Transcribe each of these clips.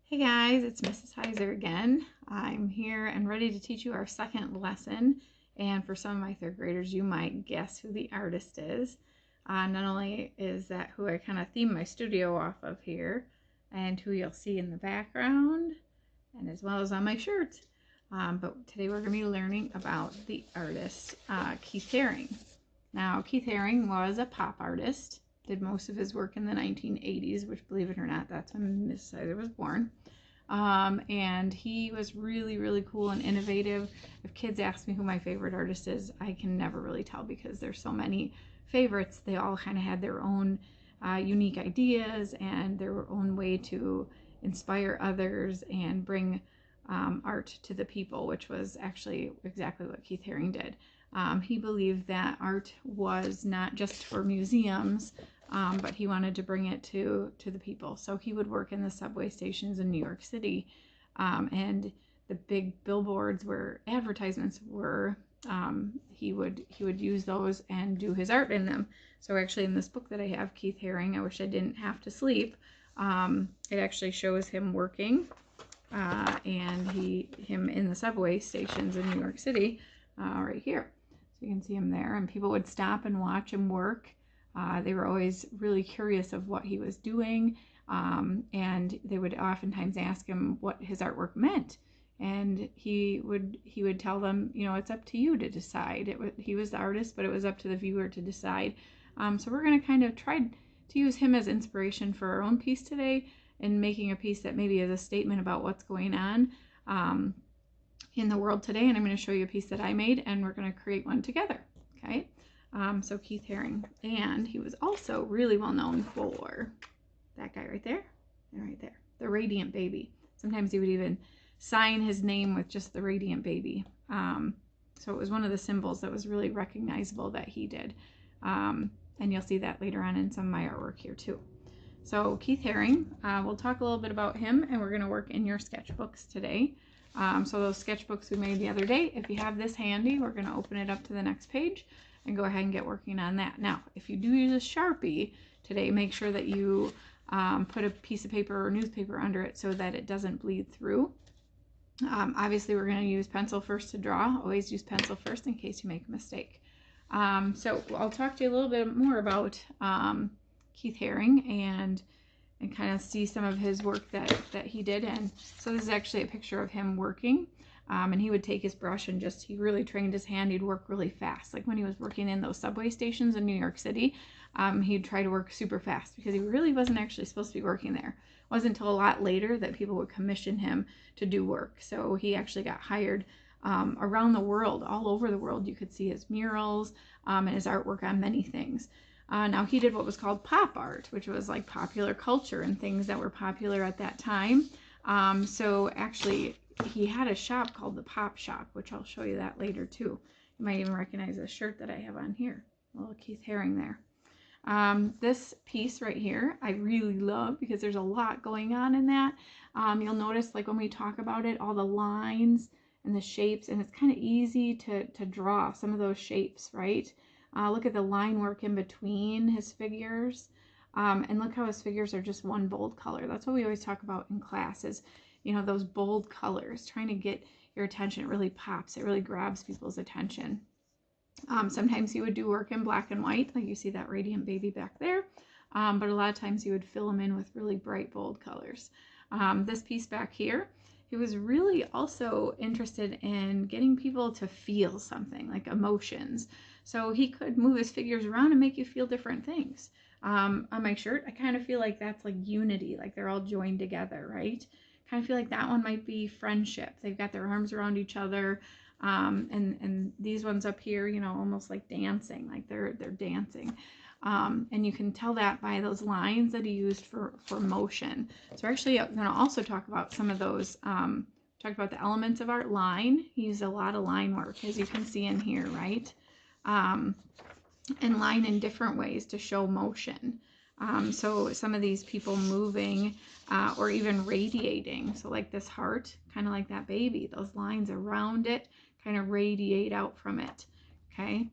Hey guys, it's Mrs. Heiser again. I'm here and ready to teach you our second lesson. And for some of my third graders, you might guess who the artist is. Not only is that who I kind of theme my studio off of here, and who you'll see in the background, and as well as on my shirt. But today we're going to be learning about the artist, Keith Haring. Now, Keith Haring was a pop artist. Did most of his work in the 1980s, which, believe it or not, that's when Miss Sizer was born. And he was really, really cool and innovative. If kids ask me who my favorite artist is, I can never really tell because there's so many favorites. They all kind of had their own unique ideas and their own way to inspire others and bring art to the people, which was actually exactly what Keith Haring did. He believed that art was not just for museums, but he wanted to bring it to the people. So he would work in the subway stations in New York City, and the big billboards where advertisements were, he would use those and do his art in them. So actually in this book that I have, Keith Haring, I Wish I Didn't Have to Sleep, it actually shows him working, and him in the subway stations in New York City, right here. So you can see him there, and people would stop and watch him work. They were always really curious of what he was doing, and they would oftentimes ask him what his artwork meant. And he would tell them, you know, it's up to you to decide. He was the artist, but it was up to the viewer to decide. So we're going to kind of try to use him as inspiration for our own piece today, and making a piece that maybe is a statement about what's going on in the world today. And I'm going to show you a piece that I made, and we're going to create one together. Okay. So Keith Haring, and he was also really well known for that guy right there and right there, the Radiant Baby. Sometimes he would even sign his name with just the Radiant Baby. So it was one of the symbols that was really recognizable that he did. And you'll see that later on in some of my artwork here too. So Keith Haring, we'll talk a little bit about him, and we're going to work in your sketchbooks today. So those sketchbooks we made the other day, if you have this handy, we're going to open it up to the next page and go ahead and get working on that. Now, if you do use a Sharpie today, make sure that you put a piece of paper or newspaper under it so that it doesn't bleed through. Obviously, we're going to use pencil first to draw. Always use pencil first in case you make a mistake. So I'll talk to you a little bit more about Keith Haring and kind of see some of his work that he did. And so this is actually a picture of him working. And he would take his brush and he really trained his hand. He'd work really fast. Like when he was working in those subway stations in New York City, he'd try to work super fast because he really wasn't actually supposed to be working there. It wasn't until a lot later that people would commission him to do work. So he actually got hired around the world, all over the world. You could see his murals and his artwork on many things. Now he did what was called pop art, which was like popular culture and things that were popular at that time. So actually he had a shop called the Pop Shop, which I'll show you that later too. You might even recognize the shirt that I have on here. A little Keith Haring there. This piece right here I really love because there's a lot going on in that. You'll notice, like when we talk about it, all the lines and the shapes, and it's kind of easy to draw some of those shapes, right? Look at the line work in between his figures, and look how his figures are just one bold color. That's what we always talk about in class, is, you know, those bold colors, trying to get your attention. It really pops. It really grabs people's attention. Sometimes he would do work in black and white, like you see that Radiant Baby back there, but a lot of times he would fill them in with really bright, bold colors. This piece back here, he was really also interested in getting people to feel something, like emotions. So he could move his figures around and make you feel different things. On my shirt, I kind of feel like that's like unity, like they're all joined together, right? Kind of feel like that one might be friendship. They've got their arms around each other. And these ones up here, you know, almost like dancing, like they're dancing. And you can tell that by those lines that he used for motion. So actually I'm going to also talk about some of those, talk about the elements of art. Line, he used a lot of line work, as you can see in here, right? And line in different ways to show motion. So some of these people moving or even radiating. So like this heart, kind of like that baby, those lines around it kind of radiate out from it. Okay.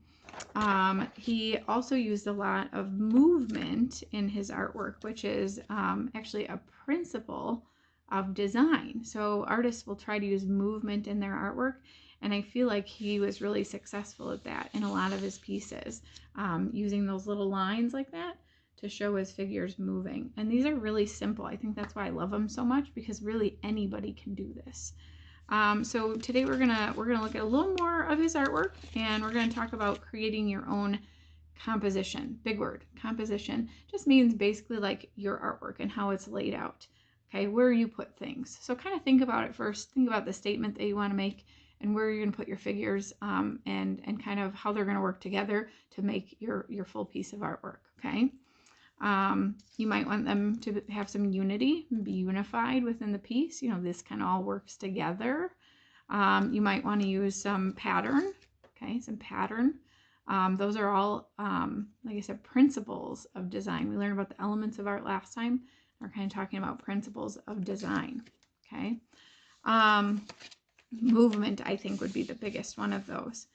He also used a lot of movement in his artwork, which is actually a principle of design. So artists will try to use movement in their artwork, and I feel like he was really successful at that in a lot of his pieces, using those little lines like that to show his figures moving. And these are really simple. I think that's why I love them so much, because really anybody can do this. So today we're gonna look at a little more of his artwork, and we're gonna talk about creating your own composition. Big word. Composition just means basically like your artwork and how it's laid out. Okay, where you put things. So kind of think about it first. Think about the statement that you want to make and where you're going to put your figures, and kind of how they're going to work together to make your full piece of artwork. Okay. You might want them to have some unity, be unified within the piece. You know, this kind of all works together. You might want to use some pattern. Okay, some pattern. Those are all, like I said, principles of design. We learned about the elements of art last time. We're kind of talking about principles of design. Okay. Movement, I think, would be the biggest one of those.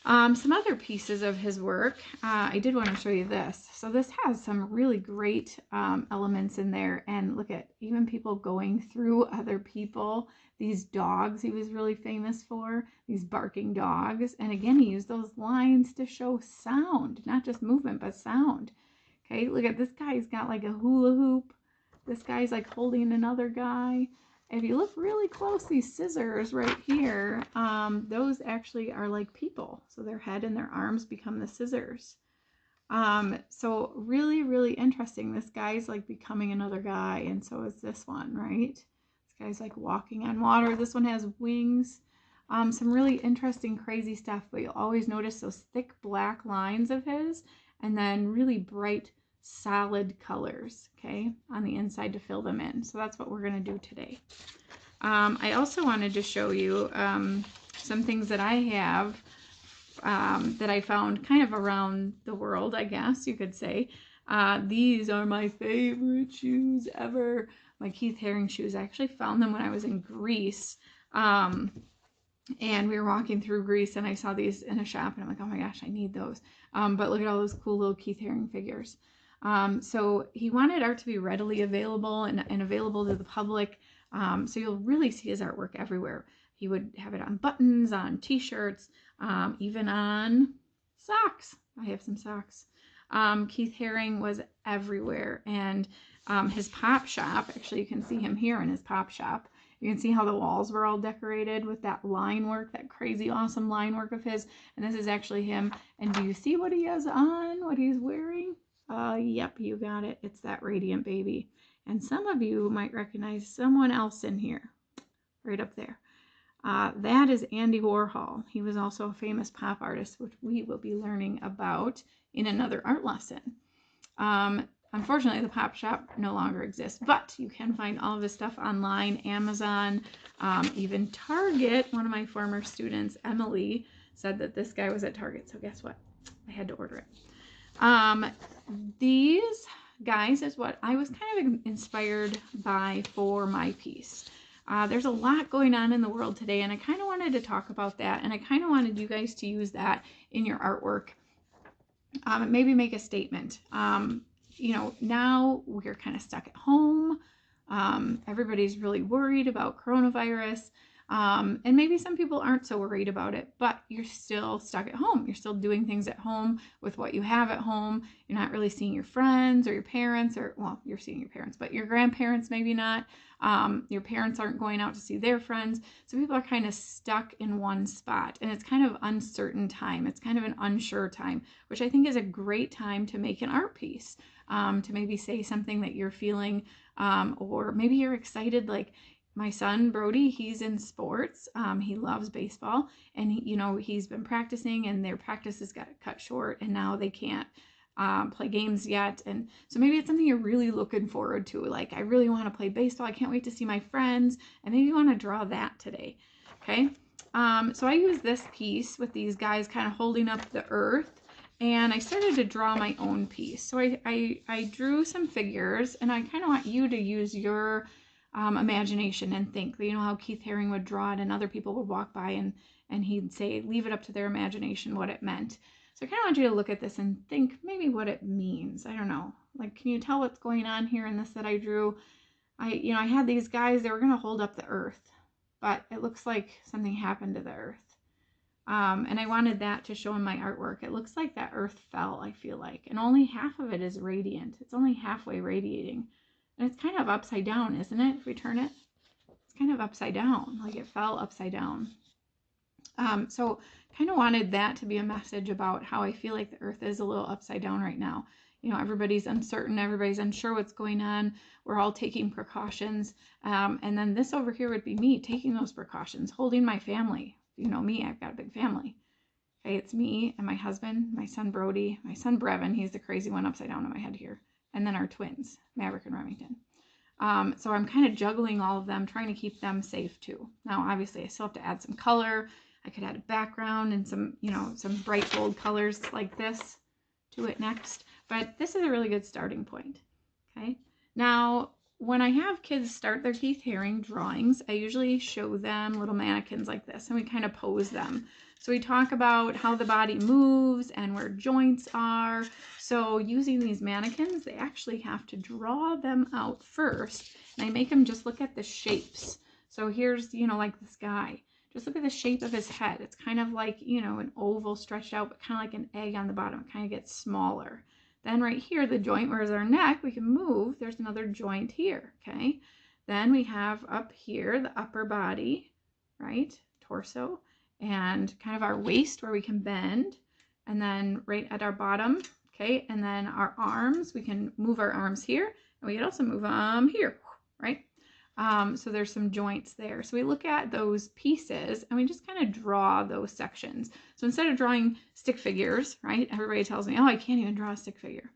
Some other pieces of his work, I did want to show you this. So this has some really great elements in there, and look at even people going through other people. These dogs he was really famous for, these barking dogs. And again, he used those lines to show sound, not just movement, but sound. Okay, look at this guy. He's got like a hula hoop. This guy's like holding another guy. If you look really close, these scissors right here, those actually are like people. So their head and their arms become the scissors. So really, really interesting. This guy's like becoming another guy, and so is this one, right? This guy's like walking on water. This one has wings. Some really interesting, crazy stuff, but you'll always notice those thick black lines of his, and then really bright, solid colors, okay, on the inside to fill them in. So that's what we're going to do today. I also wanted to show you some things that I have that I found kind of around the world, I guess you could say. These are my favorite shoes ever. My Keith Haring shoes. I actually found them when I was in Greece. And we were walking through Greece, and I saw these in a shop, and I'm like, oh my gosh, I need those. But look at all those cool little Keith Haring figures. So he wanted art to be readily available and available to the public. So you'll really see his artwork everywhere. He would have it on buttons, on t-shirts, even on socks. I have some socks. Keith Haring was everywhere. And his pop shop, actually you can see him here in his pop shop. You can see how the walls were all decorated with that line work, that crazy awesome line work of his. And this is actually him. And do you see what he has on, what he's wearing? Yep, you got it. It's that Radiant Baby. And some of you might recognize someone else in here, right up there. That is Andy Warhol. He was also a famous pop artist, which we will be learning about in another art lesson. Unfortunately, the pop shop no longer exists, but you can find all of his stuff online, Amazon, even Target. One of my former students, Emily, said that this guy was at Target, so guess what? I had to order it. These guys is what I was kind of inspired by for my piece. There's a lot going on in the world today, and I kind of wanted to talk about that, and I kind of wanted you guys to use that in your artwork. Maybe make a statement. You know, now we're kind of stuck at home. Everybody's really worried about coronavirus. And maybe some people aren't so worried about it, but you're still stuck at home. You're still doing things at home with what you have at home. You're not really seeing your friends or your parents, or, well, you're seeing your parents, but your grandparents maybe not. Your parents aren't going out to see their friends. So people are kind of stuck in one spot, and it's kind of uncertain time. It's kind of an unsure time, which I think is a great time to make an art piece, to maybe say something that you're feeling, or maybe you're excited, like my son Brody, he's in sports. He loves baseball, and he's been practicing, and their practices got cut short, and now they can't play games yet. And so maybe it's something you're really looking forward to. Like, I really want to play baseball. I can't wait to see my friends. And maybe you want to draw that today. Okay. So I use this piece with these guys kind of holding up the earth, and I started to draw my own piece. So I drew some figures, and I kind of want you to use your imagination and think. You know how Keith Haring would draw it, and other people would walk by and he'd say, leave it up to their imagination what it meant. So I kind of want you to look at this and think maybe what it means. I don't know. Like, can you tell what's going on here in this that I drew? I had these guys, they were going to hold up the earth, but it looks like something happened to the earth. And I wanted that to show in my artwork. It looks like that earth fell, I feel like, and only half of it is radiant. It's only halfway radiating. And it's kind of upside down, isn't it? If we turn it, it's kind of upside down, like it fell upside down. So kind of wanted that to be a message about how I feel like the earth is a little upside down right now. Everybody's uncertain, everybody's unsure what's going on. We're all taking precautions. And then this over here would be me taking those precautions, holding my family. You know me, I've got a big family. Okay, it's me and my husband, my son Brody, my son Brevin, he's the crazy one upside down in my head here, and then our twins, Maverick and Remington. So I'm kind of juggling all of them, trying to keep them safe too. Now, obviously, I still have to add some color. I could add a background and some bright bold colors like this to it next. But this is a really good starting point. Okay. Now, when I have kids start their Keith Haring drawings, I usually show them little mannequins like this, and we kind of pose them. So we talk about how the body moves and where joints are. So using these mannequins, they actually have to draw them out first, and I make them just look at the shapes. So here's, like this guy. Just look at the shape of his head. It's kind of like, an oval stretched out, but kind of like an egg on the bottom. It kind of gets smaller. Then right here, the joint, where's our neck, we can move. There's another joint here, okay? Then we have up here, the upper body, right? Torso, and kind of our waist where we can bend. And then right at our bottom, okay? And then our arms, we can move our arms here. And we can also move them here, right? So there's some joints there. So we look at those pieces and we just kind of draw those sections. So instead of drawing stick figures, right? Everybody tells me, oh, I can't even draw a stick figure.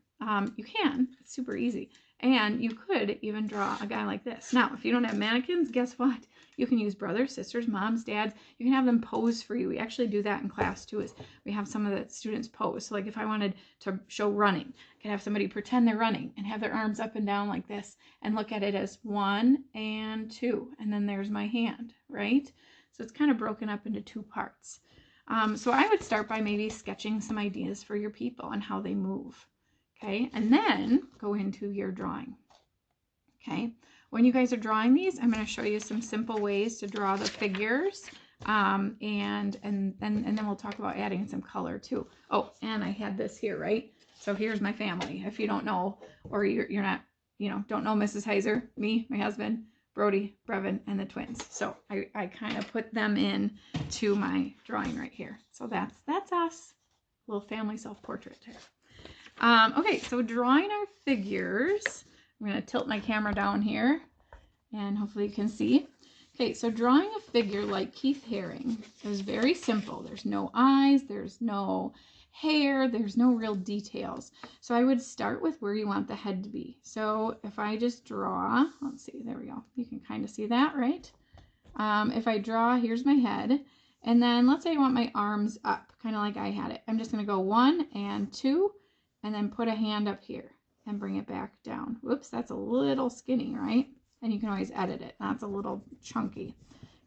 You can, it's super easy. And you could even draw a guy like this. Now, if you don't have mannequins, guess what? You can use brothers, sisters, moms, dads. You can have them pose for you. We actually do that in class too, is we have some of the students pose. So like if I wanted to show running, I can have somebody pretend they're running and have their arms up and down like this and look at it as 1 and 2. And then there's my hand, right? So it's kind of broken up into 2 parts. So I would start by maybe sketching some ideas for your people and how they move. Okay, and then go into your drawing. Okay, when you guys are drawing these, I'm going to show you some simple ways to draw the figures, and then we'll talk about adding some color too. Oh, and I had this here, right? So here's my family. If you don't know, or you're not, don't know Mrs. Heiser, me, my husband, Brody, Brevin, and the twins. So I kind of put them in to my drawing right here. So that's us, little family self-portrait here. Okay, so drawing our figures, I'm going to tilt my camera down here and hopefully you can see. Okay, so drawing a figure like Keith Haring is very simple. There's no eyes, there's no hair, there's no real details. So I would start with where you want the head to be. So if I just draw, let's see, there we go. You can kind of see that, right? If I draw, here's my head. And then let's say I want my arms up, kind of like I had it. I'm just going to go 1 and 2. And then put a hand up here and bring it back down. Whoops, that's a little skinny, right? And you can always edit it. That's a little chunky.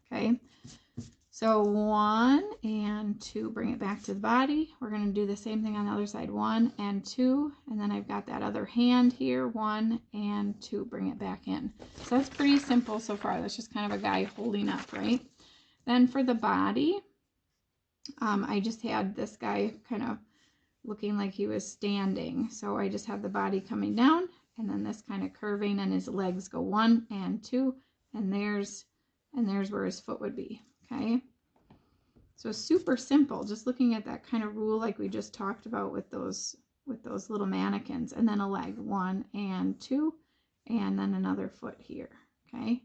Okay, so 1 and 2, bring it back to the body. We're going to do the same thing on the other side, 1 and 2. And then I've got that other hand here, 1 and 2, bring it back in. So that's pretty simple so far. That's just kind of a guy holding up, right? Then for the body, I just had this guy kind of looking like he was standing. So I just have the body coming down and then this kind of curving and his legs go 1 and 2 and there's where his foot would be. Okay. So super simple, just looking at that kind of rule like we just talked about with those little mannequins, and then a leg 1 and 2 and then another foot here. Okay.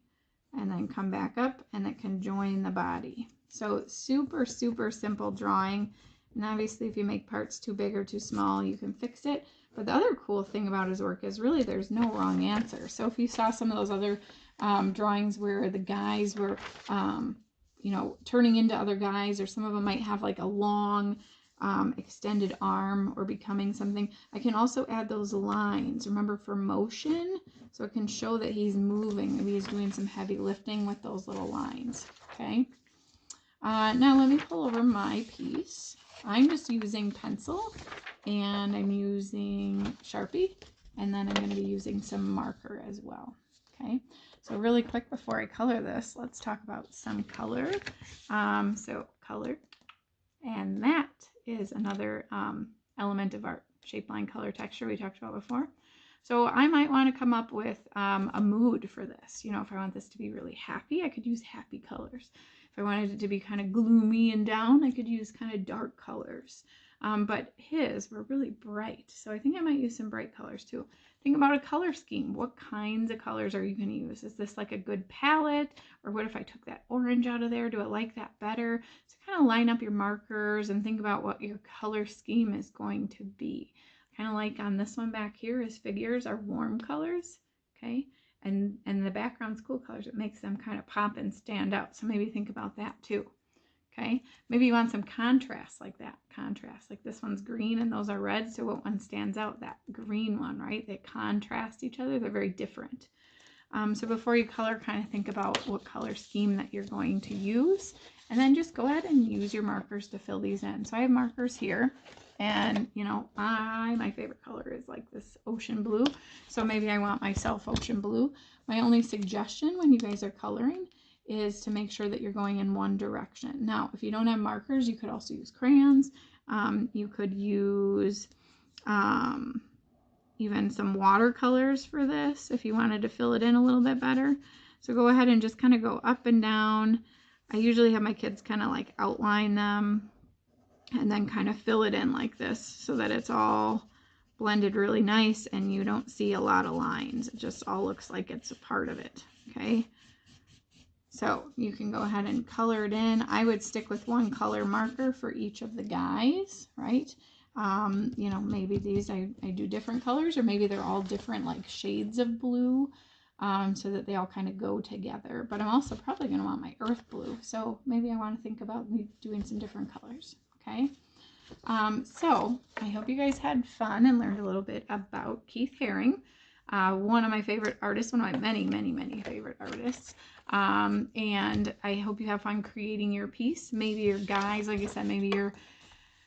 And then come back up and it can join the body. So super simple drawing. And obviously if you make parts too big or too small, you can fix it. But the other cool thing about his work is really there's no wrong answer. So if you saw some of those other drawings where the guys were, turning into other guys, or some of them might have like a long extended arm or becoming something, I can also add those lines, remember, for motion. So it can show that he's moving. Maybe he's doing some heavy lifting with those little lines. Okay. Now let me pull over my piece. I'm just using pencil and I'm using Sharpie, and then I'm going to be using some marker as well. Okay, so really quick before I color this, let's talk about some color. So color, and that is another element of art, shape, line, color, texture we talked about before. So I might want to come up with a mood for this. You know, if I want this to be really happy, I could use happy colors. If I wanted it to be kind of gloomy and down, I could use kind of dark colors. But his were really bright, so I think I might use some bright colors too. Think about a color scheme. What kinds of colors are you going to use? Is this like a good palette? Or what if I took that orange out of there? Do I like that better? So kind of line up your markers and think about what your color scheme is going to be. Kind of like on this one back here, his figures are warm colors, okay? And the background's cool colors. It makes them kind of pop and stand out. So maybe think about that too. Okay, maybe you want some contrast like that. Contrast, like this one's green and those are red, so what one stands out? That green one, right? They contrast each other. They're very different. So before you color, kind of think about what color scheme that you're going to use, and then just go ahead and use your markers to fill these in. So I have markers here, and you know, my favorite color is like this ocean blue, so maybe I want myself ocean blue. My only suggestion when you guys are coloring is to make sure that you're going in one direction. Now, if you don't have markers, you could also use crayons. You could use even some watercolors for this if you wanted to fill it in a little bit better. So go ahead and just kind of go up and down. I usually have my kids kind of like outline them and then kind of fill it in like this so that it's all blended really nice and you don't see a lot of lines. It just all looks like it's a part of it, okay? So you can go ahead and color it in. I would stick with one color marker for each of the guys, right? You know, maybe these I do different colors, or maybe they're all different like shades of blue, so that they all kind of go together. But I'm also probably going to want my earth blue, so maybe I want to think about doing some different colors, okay? So I hope you guys had fun and learned a little bit about Keith Haring, one of my favorite artists, one of my many favorite artists. And I hope you have fun creating your piece. Maybe your guys, like I said, maybe your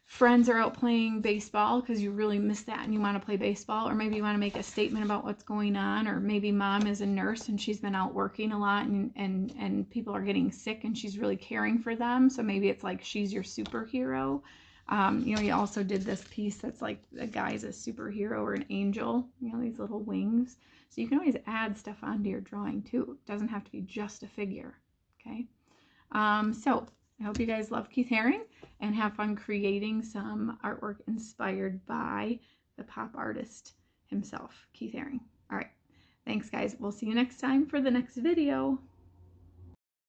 friends are out playing baseball because you really miss that and you want to play baseball, or maybe you want to make a statement about what's going on, or maybe mom is a nurse and she's been out working a lot and people are getting sick and she's really caring for them, so maybe it's like she's your superhero. You know, you also did this piece that's like the guy's a superhero or an angel, you know, these little wings. So you can always add stuff onto your drawing too. It doesn't have to be just a figure, okay? So I hope you guys love Keith Haring and have fun creating some artwork inspired by the pop artist himself, Keith Haring. All right, thanks guys. We'll see you next time for the next video.